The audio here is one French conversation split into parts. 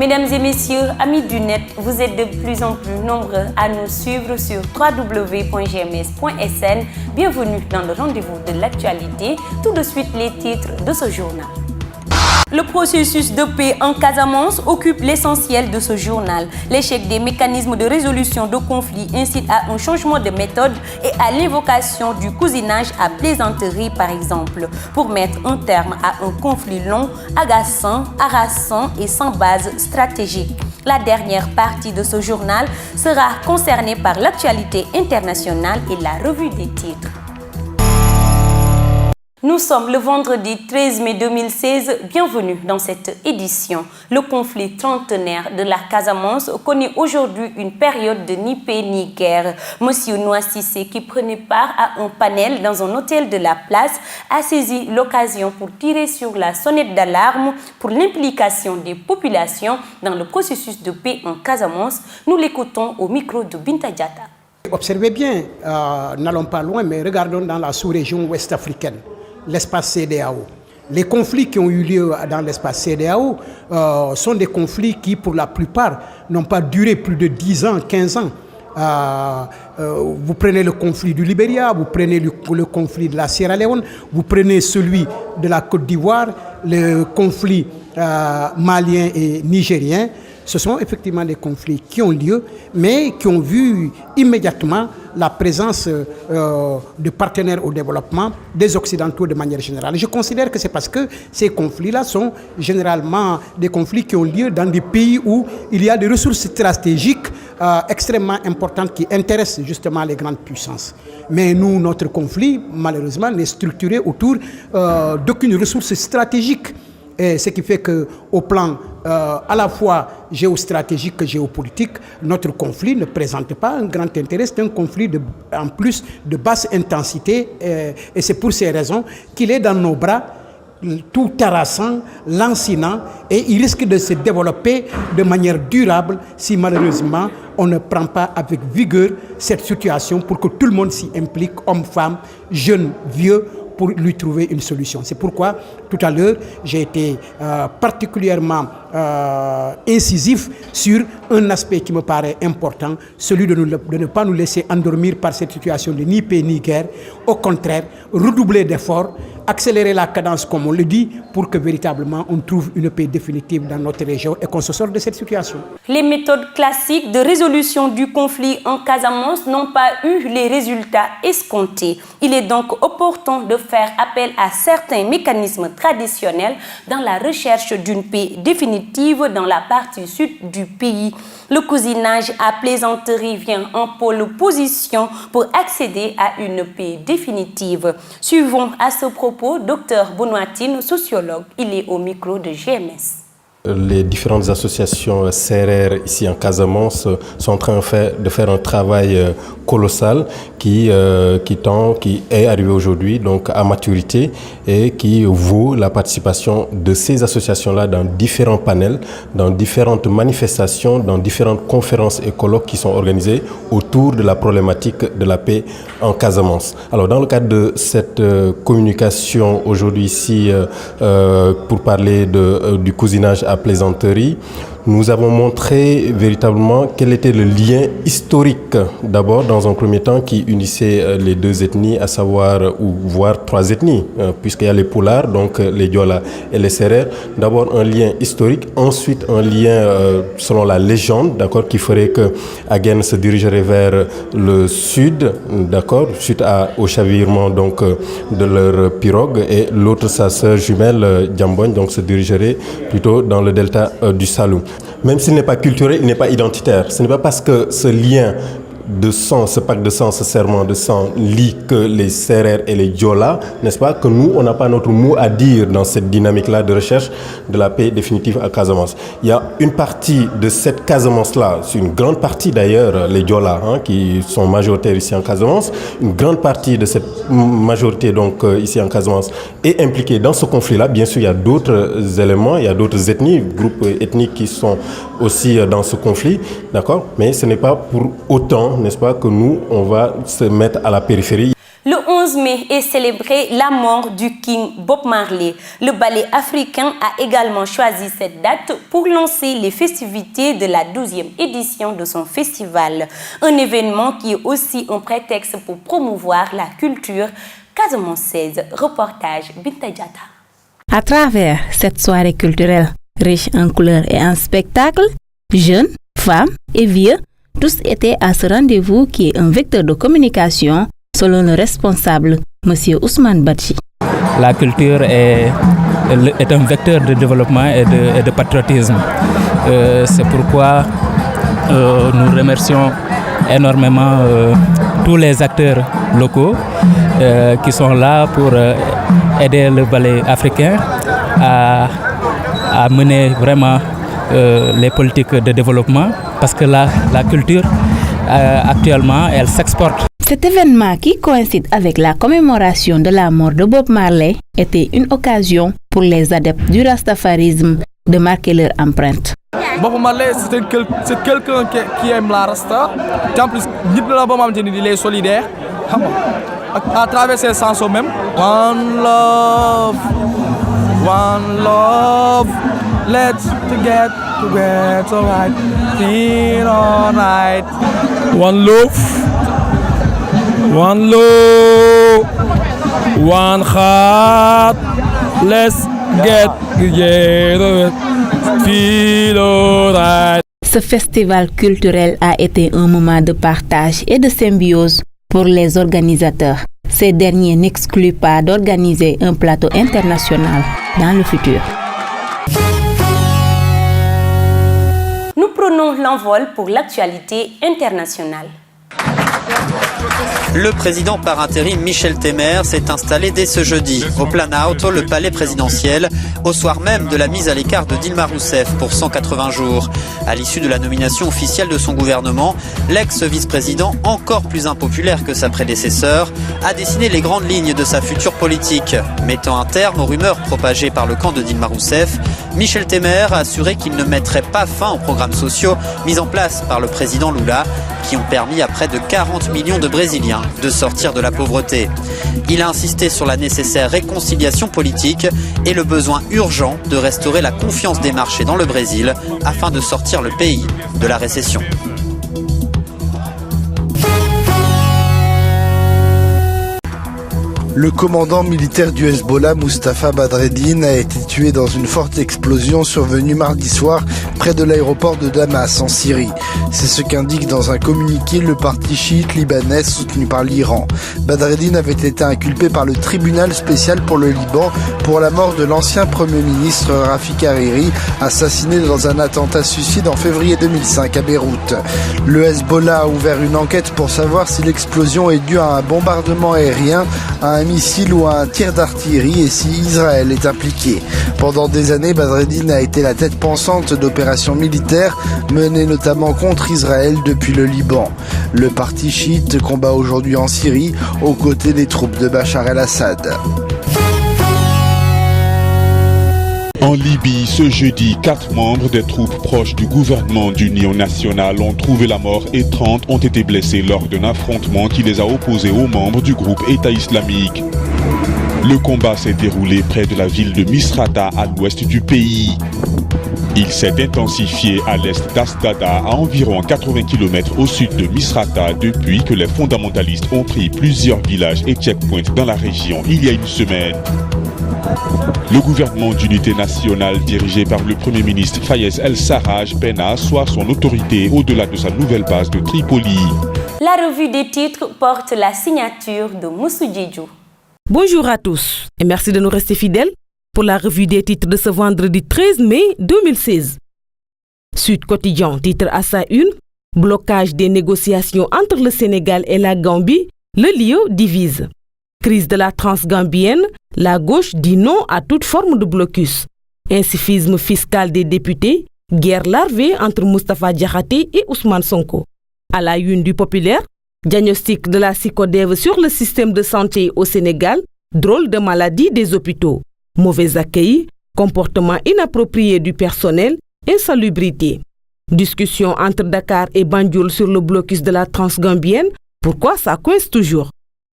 Mesdames et messieurs, amis du net, vous êtes de plus en plus nombreux à nous suivre sur www.gms.sn. Bienvenue dans le rendez-vous de l'actualité. Tout de suite, les titres de ce journal. Le processus de paix en Casamance occupe l'essentiel de ce journal. L'échec des mécanismes de résolution de conflits incite à un changement de méthode et à l'invocation du cousinage à plaisanterie, par exemple, pour mettre un terme à un conflit long, agaçant, harassant et sans base stratégique. La dernière partie de ce journal sera concernée par l'actualité internationale et la revue des titres. Nous sommes le vendredi 13 mai 2016, bienvenue dans cette édition. Le conflit trentenaire de la Casamance connaît aujourd'hui une période de ni paix ni guerre. Monsieur Noississé, qui prenait part à un panel dans un hôtel de la place, a saisi l'occasion pour tirer sur la sonnette d'alarme pour l'implication des populations dans le processus de paix en Casamance. Nous l'écoutons au micro de Binta Diatta. Observez bien, n'allons pas loin, mais regardons dans la sous-région ouest-africaine. L'espace CEDEAO. Les conflits qui ont eu lieu dans l'espace CEDEAO sont des conflits qui, pour la plupart, n'ont pas duré plus de 10 ans, 15 ans. Vous prenez le conflit du Libéria, vous prenez le conflit de la Sierra Leone, vous prenez celui de la Côte d'Ivoire, le conflit malien et nigérien. Ce sont effectivement des conflits qui ont lieu, mais qui ont vu immédiatement la présence de partenaires au développement, des Occidentaux de manière générale. Je considère que c'est parce que ces conflits-là sont généralement des conflits qui ont lieu dans des pays où il y a des ressources stratégiques extrêmement importantes qui intéressent justement les grandes puissances. Mais nous, notre conflit, malheureusement, n'est structuré autour d'aucune ressource stratégique. Et ce qui fait qu'au plan à la fois géostratégique que géopolitique, notre conflit ne présente pas un grand intérêt. C'est un conflit en plus de basse intensité et c'est pour ces raisons qu'il est dans nos bras, tout harassant, lancinant, et il risque de se développer de manière durable si malheureusement on ne prend pas avec vigueur cette situation pour que tout le monde s'y implique, hommes, femmes, jeunes, vieux, pour lui trouver une solution. C'est pourquoi, tout à l'heure, j'ai été particulièrement incisif sur un aspect qui me paraît important, celui de ne pas nous laisser endormir par cette situation de ni paix ni guerre. Au contraire, redoubler d'efforts, accélérer la cadence, comme on le dit, pour que véritablement on trouve une paix définitive dans notre région et qu'on se sorte de cette situation. Les méthodes classiques de résolution du conflit en Casamance n'ont pas eu les résultats escomptés. Il est donc opportun de faire appel à certains mécanismes traditionnels dans la recherche d'une paix définitive dans la partie sud du pays. Le cousinage à plaisanterie vient en pôle position pour accéder à une paix définitive. Suivons à ce propos Dr Bonouatine, sociologue. Il est au micro de GMS. Les différentes associations CRR ici en Casamance sont en train de faire un travail colossal qui est arrivé aujourd'hui donc à maturité et qui vaut la participation de ces associations-là dans différents panels, dans différentes manifestations, dans différentes conférences et colloques qui sont organisés autour de la problématique de la paix en Casamance. Alors dans le cadre de cette communication aujourd'hui ici pour parler du cousinage à plaisanterie, nous avons montré véritablement quel était le lien historique, d'abord dans un premier temps, qui unissait les deux ethnies, à savoir, ou voire trois ethnies, puisqu'il y a les Pulaars, donc les Diola et les Sérères. D'abord un lien historique, ensuite un lien selon la légende, d'accord, qui ferait que Agen se dirigerait vers le sud, d'accord, suite au chavirement donc de leur pirogue, et l'autre, sa sœur jumelle Djambogne, donc se dirigerait plutôt dans le delta du Saloum. Même s'il n'est pas culturel, il n'est pas identitaire. Ce n'est pas parce que ce lien de sang, ce pacte de sang, ce serment de sang lie que les Sérères et les Diola, n'est-ce pas, que nous, on n'a pas notre mot à dire dans cette dynamique-là de recherche de la paix définitive à Casamance. Il y a une partie de cette Casamance-là, c'est une grande partie d'ailleurs, les Diola, qui sont majoritaires ici en Casamance, une grande partie de cette majorité donc ici en Casamance est impliquée dans ce conflit-là. Bien sûr, il y a d'autres éléments, il y a d'autres ethnies, groupes ethniques qui sont aussi dans ce conflit, d'accord, mais ce n'est pas pour autant, n'est-ce pas, que nous, on va se mettre à la périphérie. Le 11 mai est célébré la mort du King Bob Marley. Le ballet africain a également choisi cette date pour lancer les festivités de la 12e édition de son festival. Un événement qui est aussi un prétexte pour promouvoir la culture casamançaise. Reportage Binta Diatta. À travers cette soirée culturelle riche en couleurs et en spectacles, jeunes, femmes et vieux, tous étaient à ce rendez-vous qui est un vecteur de communication selon le responsable, M. Ousmane Badji. La culture est un vecteur de développement et de patriotisme. C'est pourquoi nous remercions énormément tous les acteurs locaux qui sont là pour aider le ballet africain à mener vraiment les politiques de développement, parce que la culture actuellement elle s'exporte. Cet événement qui coïncide avec la commémoration de la mort de Bob Marley était une occasion pour les adeptes du rastafarisme de marquer leur empreinte. Bob Marley, c'est quelqu'un qui aime la rasta. En plus, il est solidaire. À travers ses chansons même. One love, let's get together, right? Feel alright. One love, one heart, let's get together, feel alright. Ce festival culturel a été un moment de partage et de symbiose pour les organisateurs. Ces derniers n'excluent pas d'organiser un plateau international dans le futur. Nous prenons l'envol pour l'actualité internationale. Le président par intérim Michel Temer s'est installé dès ce jeudi au Planalto, le palais présidentiel, au soir même de la mise à l'écart de Dilma Rousseff pour 180 jours. À l'issue de la nomination officielle de son gouvernement, l'ex-vice-président, encore plus impopulaire que sa prédécesseur, a dessiné les grandes lignes de sa future politique. Mettant un terme aux rumeurs propagées par le camp de Dilma Rousseff, Michel Temer a assuré qu'il ne mettrait pas fin aux programmes sociaux mis en place par le président Lula, qui ont permis à près de 40 millions de Brésiliens de sortir de la pauvreté. Il a insisté sur la nécessaire réconciliation politique et le besoin urgent de restaurer la confiance des marchés dans le Brésil afin de sortir le pays de la récession. Le commandant militaire du Hezbollah, Mustafa Badreddine, a été tué dans une forte explosion survenue mardi soir près de l'aéroport de Damas, en Syrie. C'est ce qu'indique dans un communiqué le parti chiite libanais soutenu par l'Iran. Badreddine avait été inculpé par le tribunal spécial pour le Liban pour la mort de l'ancien Premier ministre Rafik Hariri, assassiné dans un attentat suicide en février 2005 à Beyrouth. Le Hezbollah a ouvert une enquête pour savoir si l'explosion est due à un bombardement aérien, à un missile ou à un tir d'artillerie et si Israël est impliqué. Pendant des années, Badreddine a été la tête pensante d'opérations militaires menées notamment contre Israël depuis le Liban. Le parti chiite combat aujourd'hui en Syrie aux côtés des troupes de Bachar el-Assad. En Libye, ce jeudi, 4 membres des troupes proches du gouvernement d'union nationale ont trouvé la mort et 30 ont été blessés lors d'un affrontement qui les a opposés aux membres du groupe État islamique. Le combat s'est déroulé près de la ville de Misrata à l'ouest du pays. Il s'est intensifié à l'est d'Asdada, à environ 80 km au sud de Misrata, depuis que les fondamentalistes ont pris plusieurs villages et checkpoints dans la région il y a une semaine. Le gouvernement d'unité nationale dirigé par le Premier ministre Fayez El-Sarraj peine à asseoir son autorité au-delà de sa nouvelle base de Tripoli. La revue des titres porte la signature de Moussou Djedjou. Bonjour à tous et merci de nous rester fidèles pour la revue des titres de ce vendredi 13 mai 2016. Sud Quotidien titre à sa une: blocage des négociations entre le Sénégal et la Gambie, le lieu divise. Crise de la transgambienne, la gauche dit non à toute forme de blocus. Incivisme fiscal des députés, guerre larvée entre Moustapha Diakhaté et Ousmane Sonko. À la une du Populaire, diagnostic de la SICODEV sur le système de santé au Sénégal, drôle de maladie des hôpitaux. Mauvais accueil, comportement inapproprié du personnel, insalubrité. Discussion entre Dakar et Banjul sur le blocus de la transgambienne, pourquoi ça coince toujours?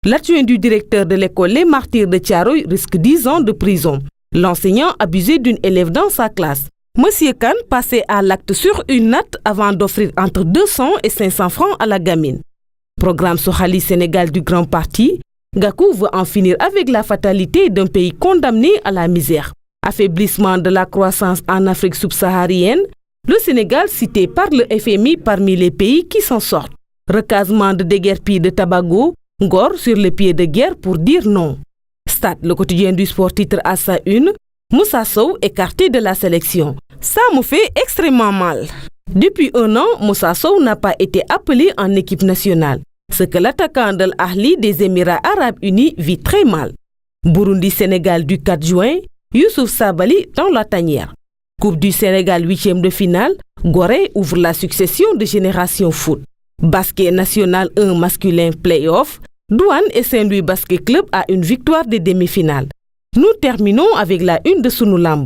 L'adjoint du directeur de l'école Les Martyrs de Thiaroye risque 10 ans de prison. L'enseignant abusé d'une élève dans sa classe. Monsieur Khan passait à l'acte sur une natte avant d'offrir entre 200 et 500 francs à la gamine. Programme Sohali Sénégal du Grand Parti, Gakou veut en finir avec la fatalité d'un pays condamné à la misère. Affaiblissement de la croissance en Afrique subsaharienne, le Sénégal cité par le FMI parmi les pays qui s'en sortent. Recasement de déguerpis de Tabago, Ngor sur le pied de guerre pour dire non. Stade, le quotidien du sport titre à sa une, Moussa Sow écarté de la sélection. Ça me fait extrêmement mal. Depuis un an, Moussa Sow n'a pas été appelé en équipe nationale, ce que l'attaquant de l'Ahli des Émirats Arabes Unis vit très mal. Burundi-Sénégal du 4 juin, Youssouf Sabali dans la tanière. Coupe du Sénégal 8e de finale, Gorée ouvre la succession de Génération Foot. Basket national 1 masculin play-off, Douane et Saint-Louis Basket Club à une victoire des demi-finales. Nous terminons avec la une de Sunulamb.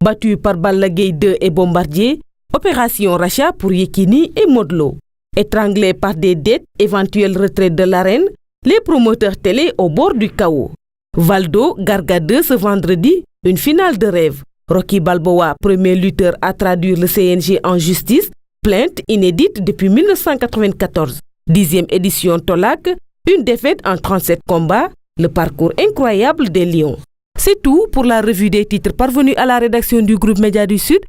Battu par Balla Gaye 2 et Bombardier, opération rachat pour Yekini et Modlo. Étranglés par des dettes, éventuelle retraite de l'arène, les promoteurs télé au bord du chaos. Valdo, Garga 2 ce vendredi, une finale de rêve. Rocky Balboa, premier lutteur à traduire le CNG en justice, plainte inédite depuis 1994. 10e édition Tolak, une défaite en 37 combats, le parcours incroyable des Lions. C'est tout pour la revue des titres parvenus à la rédaction du groupe Média du Sud.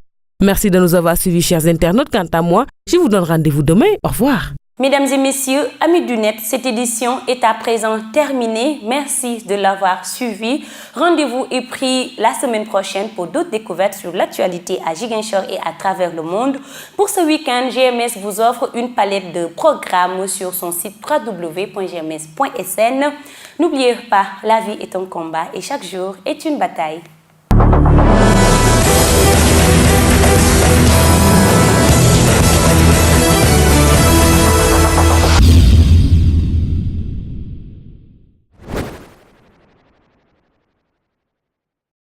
Merci de nous avoir suivis, chers internautes. Quant à moi, je vous donne rendez-vous demain. Au revoir. Mesdames et messieurs, amis du net, cette édition est à présent terminée. Merci de l'avoir suivi. Rendez-vous est pris la semaine prochaine pour d'autres découvertes sur l'actualité à Ziguinchor et à travers le monde. Pour ce week-end, GMS vous offre une palette de programmes sur son site www.gms.sn. N'oubliez pas, la vie est un combat et chaque jour est une bataille.